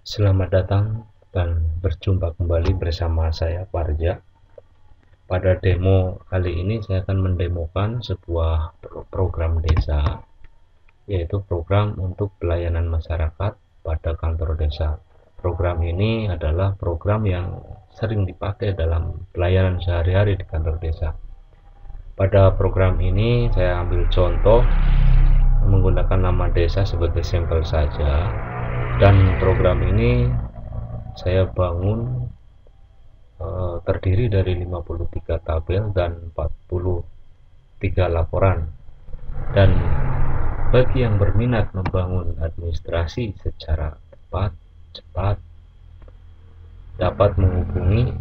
Selamat datang dan berjumpa kembali bersama saya Parja. Pada demo kali ini saya akan mendemokan sebuah program desa, yaitu program untuk pelayanan masyarakat pada kantor desa. Program ini adalah program yang sering dipakai dalam pelayanan sehari-hari di kantor desa. Pada program ini saya ambil contoh menggunakan nama desa sebagai sampel saja, dan program ini saya bangun terdiri dari 53 tabel dan 43 laporan. Dan bagi yang berminat membangun administrasi secara tepat, cepat, dapat menghubungi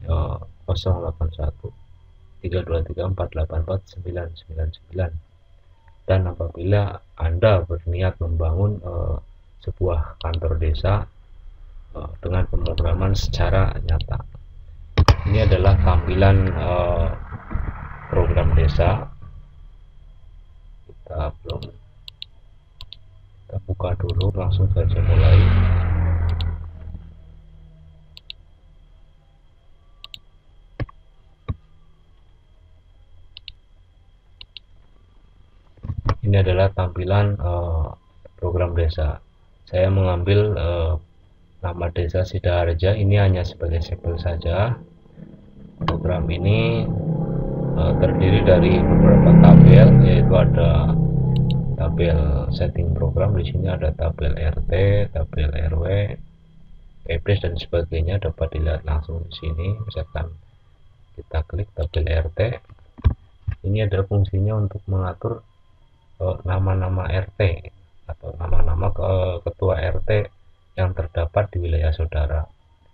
081 323484999. Dan apabila Anda berniat membangun sebuah kantor desa dengan pemrograman secara nyata. Ini adalah tampilan program desa. Kita buka dulu, langsung saja mulai. Ini adalah tampilan program desa. Saya mengambil nama desa Sidaharja ini hanya sebagai sampel saja. Program ini terdiri dari beberapa tabel, yaitu ada tabel setting program. Di sini ada tabel RT, tabel RW, kepres dan sebagainya, dapat dilihat langsung di sini. Misalkan kita klik tabel RT, ini adalah fungsinya untuk mengatur nama-nama RT atau nama-nama ketua RT yang terdapat di wilayah saudara.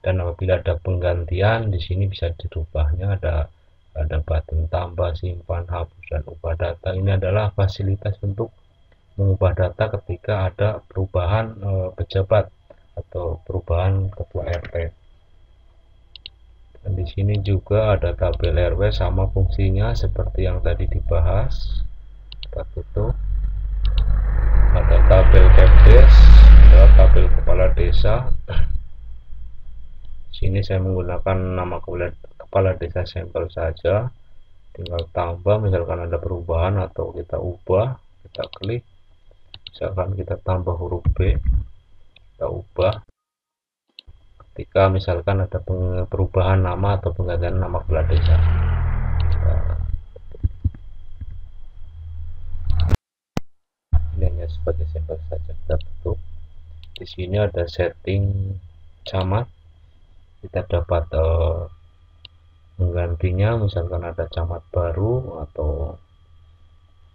Dan apabila ada penggantian, di sini bisa dirubahnya, ada button tambah, simpan, hapus, dan ubah data. Ini adalah fasilitas untuk mengubah data ketika ada perubahan pejabat atau perubahan ketua RT. Dan di sini juga ada tabel RW, sama fungsinya seperti yang tadi dibahas. Kita tutup. Ada tabel kepdes, ada tabel kepala desa. Sini saya menggunakan nama kepala desa sampel saja, tinggal tambah. Misalkan ada perubahan atau kita ubah, kita klik. Misalkan kita tambah huruf B, kita ubah. Ketika misalkan ada perubahan nama atau penggantian nama kepala desa, ini hanya sebagai sampel saja, kita tutup. Di sini ada setting camat, kita dapat menggantinya. Misalkan ada camat baru atau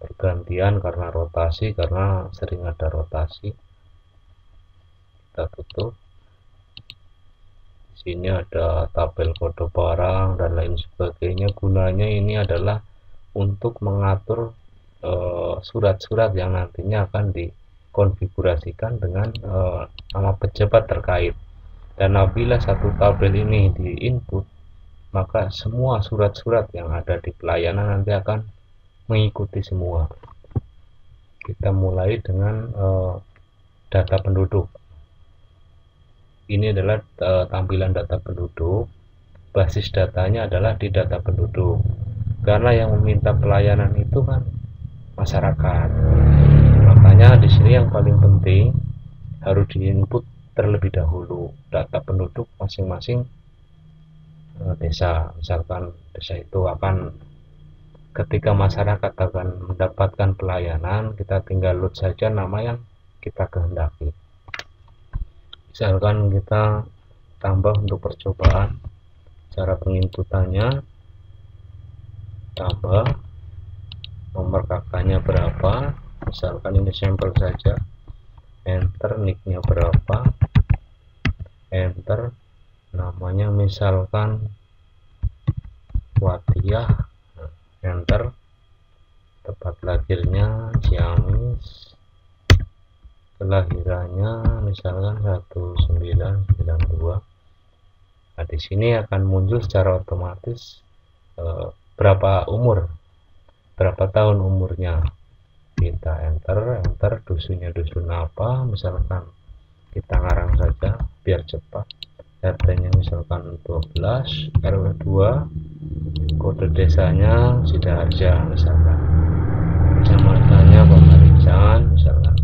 pergantian karena rotasi, karena sering ada rotasi, kita tutup. Di sini ada tabel kode barang dan lain sebagainya. Gunanya ini adalah untuk mengatur surat-surat yang nantinya akan dikonfigurasikan dengan nama pejabat terkait. Dan apabila satu tabel ini di input, maka semua surat-surat yang ada di pelayanan nanti akan mengikuti semua. Kita mulai dengan data penduduk. Ini adalah tampilan data penduduk. Basis datanya adalah di data penduduk, karena yang meminta pelayanan itu kan masyarakat. Makanya di sini yang paling penting harus diinput terlebih dahulu data penduduk masing-masing desa. Misalkan desa itu akan, ketika masyarakat akan mendapatkan pelayanan, kita tinggal load saja nama yang kita kehendaki. Misalkan kita tambah untuk percobaan, cara penginputannya tambah, nomor kakaknya berapa, misalkan ini sampel saja, enter, nicknya berapa, enter, namanya misalkan Watiah, enter, tempat lahirnya Ciamis, kelahirannya misalkan 1992. Nah, di sini akan muncul secara otomatis berapa tahun umurnya. Kita enter, dusunnya dusun apa, misalkan kita ngarang saja biar cepat. RT-nya misalkan 12, RW 2, kode desanya Sidaharja misalkan, kecamatannya Pamarican misalkan,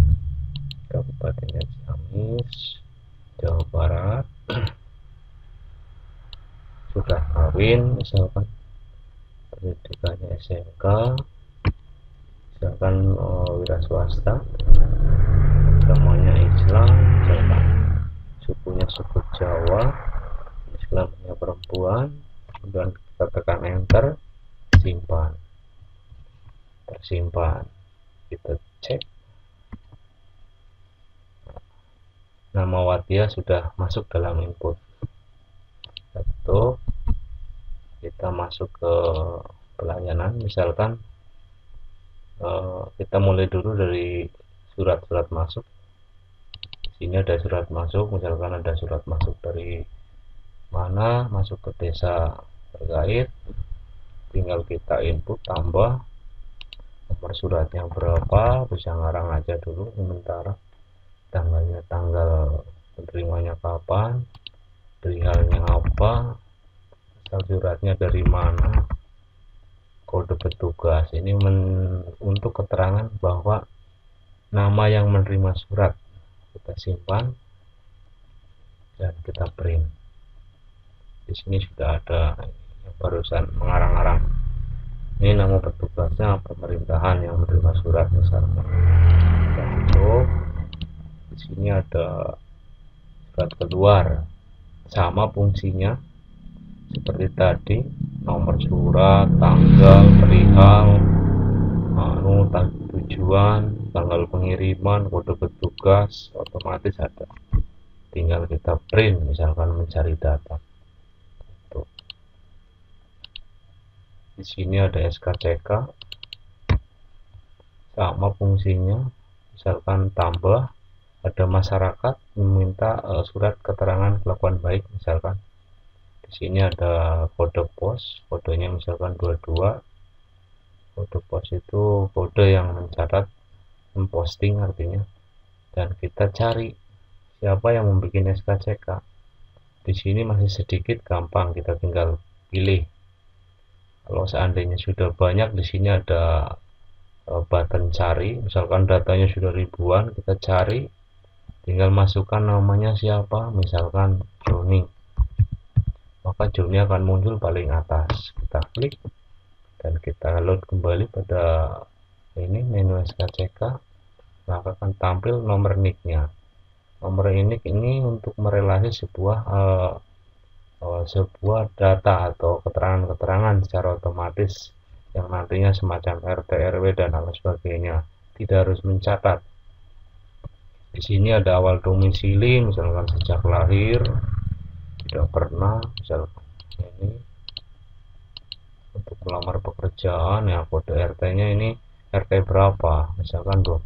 kabupatennya Ciamis, Jawa Barat, sudah kawin misalkan, pendidikannya SMK misalkan, wira swasta, agamanya Islam misalkan, sukunya suku Jawa, Islamnya perempuan, kemudian kita tekan enter, simpan, tersimpan, kita cek, nama Watia sudah masuk dalam input. Satu, kita masuk ke pelayanan, misalkan kita mulai dulu dari surat-surat masuk. Sini ada surat masuk, misalkan ada surat masuk dari mana, masuk ke desa terkait, tinggal kita input tambah nomor suratnya berapa, bisa ngarang aja dulu sementara, tanggalnya tanggal penerimanya kapan, perihalnya apa, asal suratnya dari mana, kode petugas. Ini untuk keterangan bahwa nama yang menerima surat. Kita simpan dan kita print. Di sini sudah ada yang barusan mengarang-arang. Ini nama petugasnya pemerintahan yang menerima surat misalnya. Dan untuk di sini ada surat keluar, sama fungsinya seperti tadi, nomor surat, tanggal, perihal, tujuan, tanggal pengiriman, kode petugas, otomatis ada. Tinggal kita print, misalkan mencari data. Tuh. Di sini ada SKCK, sama fungsinya, misalkan tambah, ada masyarakat meminta surat keterangan kelakuan baik, misalkan. Di sini ada kode pos, kodenya misalkan 22. Kode pos itu kode yang mencatat, memposting artinya, dan kita cari siapa yang membuat SKCK. Di sini masih sedikit, gampang, kita tinggal pilih. Kalau seandainya sudah banyak, di sini ada button cari, misalkan datanya sudah ribuan, kita cari, tinggal masukkan namanya siapa, misalkan Joni, maka Joni akan muncul paling atas. Kita klik dan kita load kembali pada ini menu SKCK, maka akan tampil nomor nicknya. Nomor nick ini untuk merelasi sebuah data atau keterangan-keterangan secara otomatis yang nantinya semacam RT, RW dan lain sebagainya, tidak harus mencatat. Di sini ada awal domisili, misalkan sejak lahir, tidak pernah, misalkan ini. Untuk melamar pekerjaan, ya kode RT-nya ini RT berapa, misalkan 12.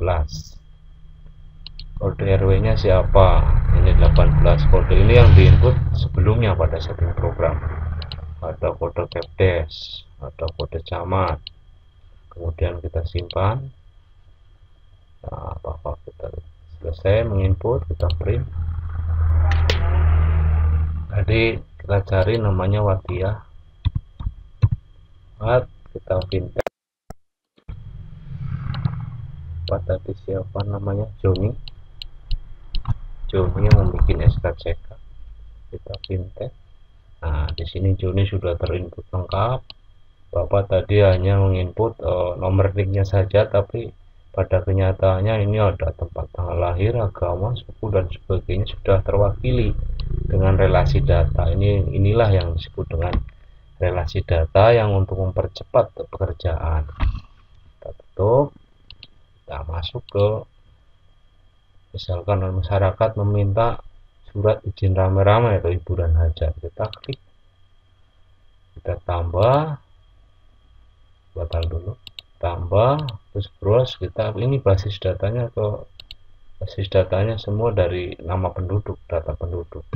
Kode RW-nya siapa, ini 18. Kode ini yang diinput sebelumnya pada setting program. Ada kode Kepdes, ada kode camat. Kemudian kita simpan. Nah, apakah kita selesai menginput, kita print. Tadi kita cari namanya Watia. Kita fintech, apa tadi siapa namanya, Joni yang membuat SKCK. Kita fintech. Nah, di sini Joni sudah terinput lengkap. Bapak tadi hanya menginput nomor nicknya saja, tapi pada kenyataannya ini ada tempat tanggal lahir, agama, suku dan sebagainya sudah terwakili dengan relasi data. Inilah yang disebut dengan relasi data yang untuk mempercepat pekerjaan. Kita tutup, kita masuk ke, misalkan masyarakat meminta surat izin rame-rame atau hiburan hajat, kita klik, kita tambah, batal dulu, tambah, terus browse. Kita ini basis datanya semua dari nama penduduk, data penduduk,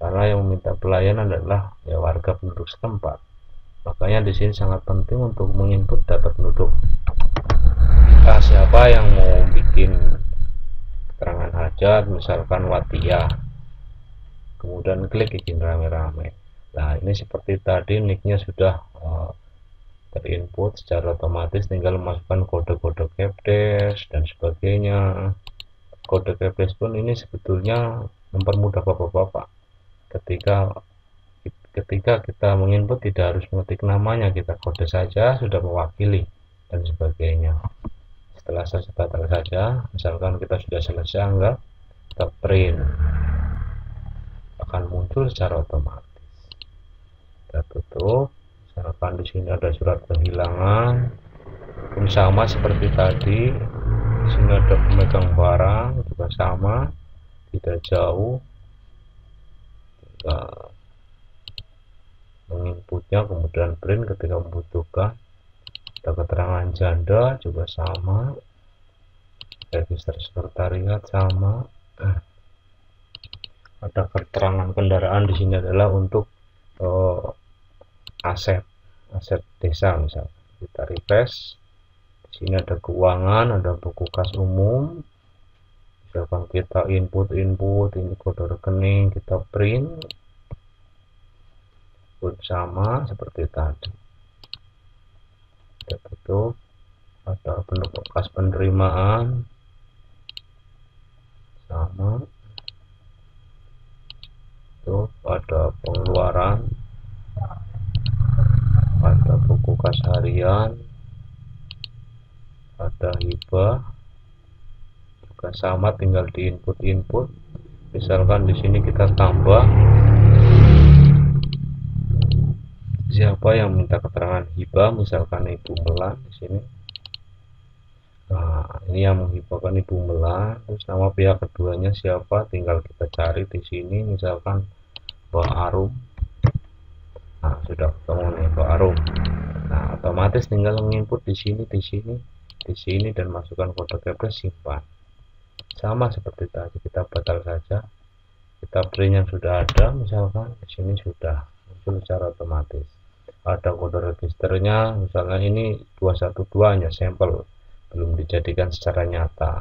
karena yang meminta pelayanan adalah ya warga penduduk setempat. Makanya di sini sangat penting untuk menginput data penduduk. Siapa yang mau bikin keterangan hajat pencet misalkan Watia, kemudian klik izin rame-rame. Nah ini seperti tadi nicknya sudah terinput secara otomatis, tinggal masukkan kode-kode capdesk dan sebagainya. Kode capdesk pun ini sebetulnya mempermudah bapak-bapak ketika kita menginput, tidak harus mengetik namanya, kita kode saja sudah mewakili dan sebagainya. Setelah selesai batal saja, misalkan kita sudah selesai, enggak, kita print, akan muncul secara otomatis. Kita tutup. Misalkan di sini ada surat kehilangan, pun sama seperti tadi. Di sini ada pemegang barang, juga sama, tidak jauh. Kita menginputnya, kemudian print ketika membutuhkan. Ada keterangan janda, juga sama. Register sekretariat sama. Ada keterangan kendaraan, di sini adalah untuk aset desa misalnya. Kita refresh. Di sini ada keuangan, ada buku kas umum. Misalkan kita input ini kode rekening, kita print pun sama seperti tadi. Kita tutup. Ada bentuk kas penerimaan sama. Tuh, ada pengeluaran, ada buku kas harian, ada hibah, juga sama, tinggal di input. Misalkan di sini kita tambah siapa yang minta keterangan hibah, misalkan Ibu Melan di sini. Nah, ini yang menghibahkan Ibu Melan, terus nama pihak keduanya siapa, tinggal kita cari di sini, misalkan Mbak Arum. Nah, sudah ketemu nih Mbak Arum. Nah, otomatis tinggal menginput di sini dan masukkan kode capdesk, simpan. Sama seperti tadi, kita batal saja. Kita print yang sudah ada, misalkan di sini sudah muncul secara otomatis. Ada kode registernya, misalnya ini 212 hanya sampel, belum dijadikan secara nyata.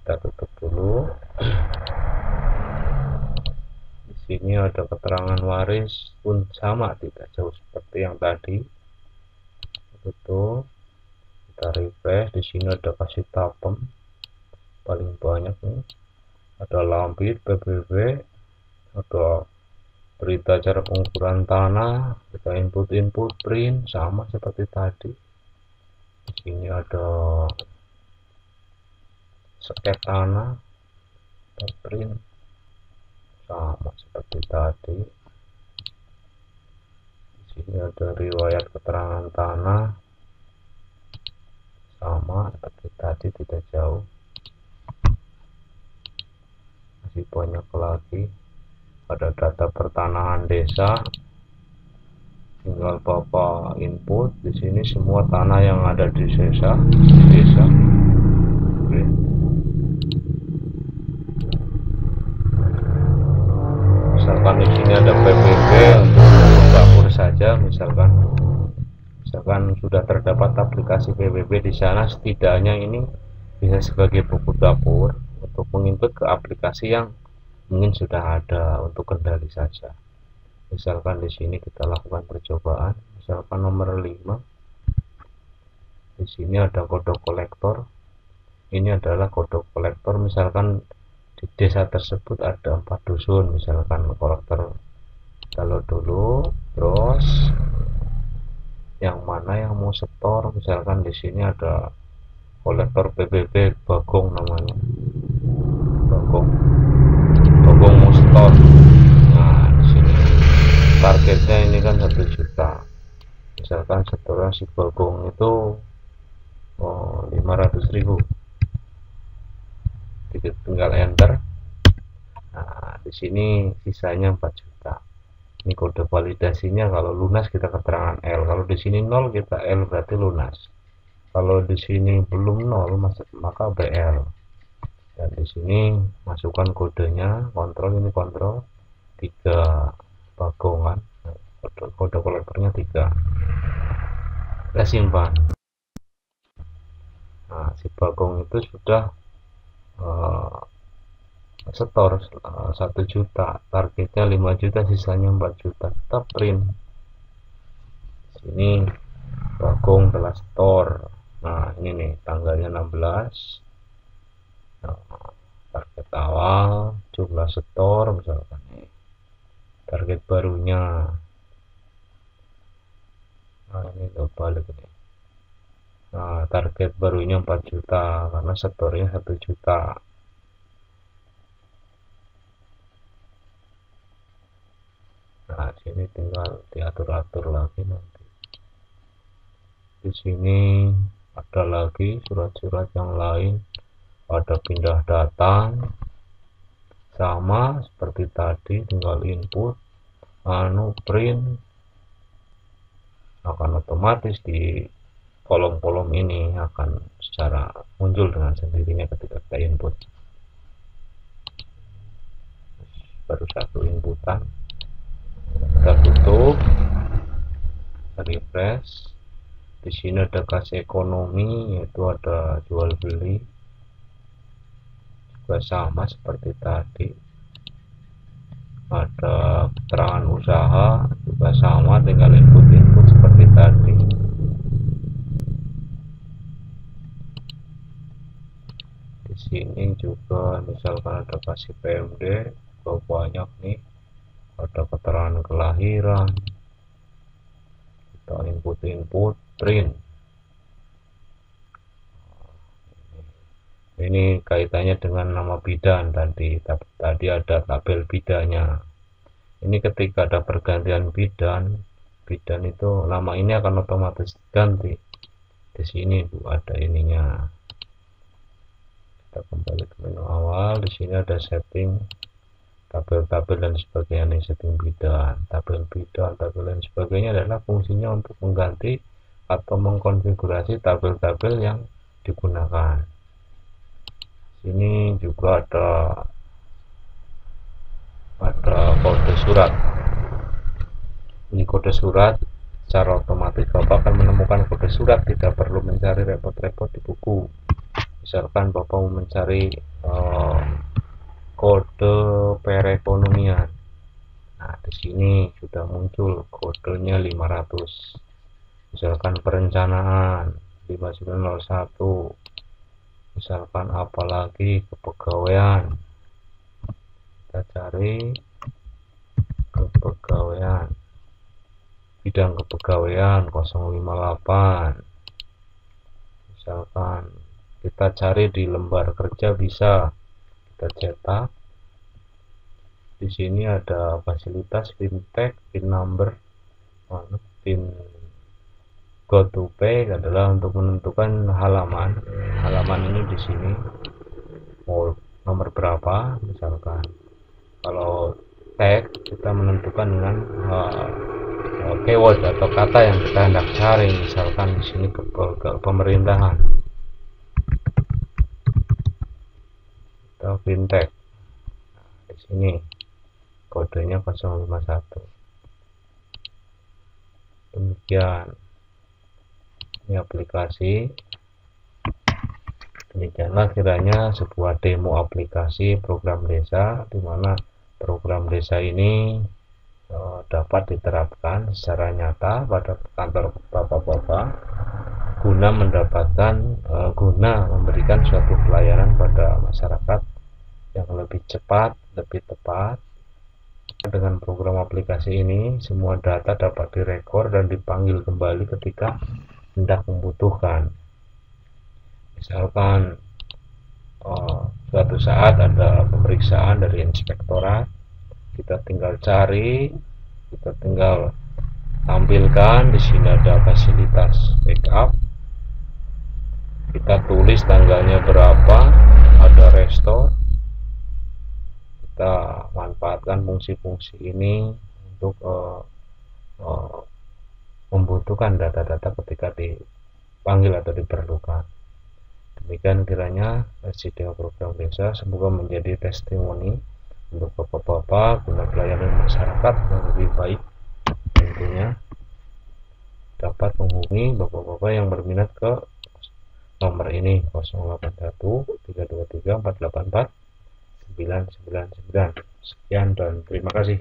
Kita tutup dulu. Di sini ada keterangan waris, pun sama, tidak jauh seperti yang tadi. Tutup. Kita refresh. Di sini ada kasih tapem paling banyak nih. Ada lampir PBB, ada berita cara pengukuran tanah, kita input print sama seperti tadi. Di sini ada sket tanah, kita print sama seperti tadi. Di sini ada riwayat keterangan tanah, sama seperti tadi, tidak jauh. Masih banyak lagi. Ada data pertanahan desa, tinggal Bapak input. Di sini semua tanah yang ada di desa. Oke. Misalkan di sini ada PBB untuk dapur saja, misalkan sudah terdapat aplikasi PBB di sana, setidaknya ini bisa sebagai buku dapur untuk menginput ke aplikasi yang mungkin sudah ada untuk kendali saja. Misalkan di sini kita lakukan percobaan, misalkan nomor 5. Di sini ada kode kolektor. Ini adalah kode kolektor, misalkan di desa tersebut ada 4 dusun, misalkan kolektor. Kalau dulu, terus yang mana yang mau setor, misalkan di sini ada kolektor PBB Bagong namanya. Bagong mau setor. Nah, di sini targetnya ini kan 1 juta. Misalkan setoran si Bagong itu 500.000. Tinggal enter. Nah, di sini sisanya 4 juta. Ini kode validasinya, kalau lunas kita keterangan L. Kalau di sini 0 kita L, berarti lunas. Kalau di sini belum 0 maka BL. Dan di sini masukkan kodenya, kontrol, ini kontrol 3 Bagongan, kode kolektornya 3. Kita simpan. Nah, si Bagong itu sudah setor 1 juta, targetnya 5 juta, sisanya 4 juta, kita print. Sini Bagong telah setor. Nah ini nih tanggalnya 16. Nah, target awal, jumlah setor misalkan nih, target barunya. Nah ini balik nih. Nah target barunya 4 juta karena setornya 1 juta. Nah sini tinggal diatur-atur lagi nanti. Di sini ada lagi surat-surat yang lain, ada pindah datang, sama seperti tadi, tinggal input, print, akan otomatis di kolom-kolom ini akan secara muncul dengan sendirinya ketika kita input. Baru satu inputan, kita tutup, refresh. Di sini ada kas ekonomi, yaitu ada jual beli, juga sama seperti tadi. Ada keterangan usaha, juga sama, tinggal input seperti tadi. Di sini juga misalkan ada kasih PMD, juga banyak nih, ada keterangan kelahiran, kita input print. Ini kaitannya dengan nama bidan tadi ada tabel bidannya. Ini ketika ada pergantian bidan itu nama ini akan otomatis ganti. Di sini Bu ada ininya. Kita kembali ke menu awal. Di sini ada setting tabel-tabel dan sebagainya. Nih setting bidan, tabel dan sebagainya adalah fungsinya untuk mengganti atau mengkonfigurasi tabel-tabel yang digunakan. Sini juga ada kode surat. Ini kode surat, secara otomatis Bapak akan menemukan kode surat, tidak perlu mencari repot-repot di buku. Misalkan Bapak mau mencari kode perekonomian. Nah, di sini sudah muncul kodenya 500. Misalkan perencanaan 5901. Misalkan apalagi kepegawaian, kita cari kepegawaian, bidang kepegawaian 058. Misalkan kita cari di lembar kerja, bisa kita cetak. Di sini ada fasilitas fintech, pin number, pin go to pay adalah untuk menentukan halaman ini. Di sini mau nomor berapa, misalkan kalau tag kita menentukan dengan keyword atau kata yang kita hendak cari, misalkan di sini ke pemerintahan atau fintech. Di sini kodenya 051. Demikian ini aplikasi. Demikianlah kiranya sebuah demo aplikasi program desa, di mana program desa ini dapat diterapkan secara nyata pada kantor bapak-bapak guna memberikan suatu pelayanan pada masyarakat yang lebih cepat, lebih tepat. Dengan program aplikasi ini, semua data dapat direkor dan dipanggil kembali ketika hendak membutuhkan. Misalkan suatu saat ada pemeriksaan dari inspektorat, kita tinggal cari, kita tinggal tampilkan. Di sini ada fasilitas backup, kita tulis tanggalnya berapa, ada restore. Kita manfaatkan fungsi-fungsi ini untuk membutuhkan data-data ketika dipanggil atau diperlukan. Demikian kiranya SCDA program desa semoga menjadi testimoni untuk bapak-bapak guna pelayanan masyarakat yang lebih baik. Tentunya dapat menghubungi bapak-bapak yang berminat ke nomor ini 081 323 484 999. Sekian dan terima kasih.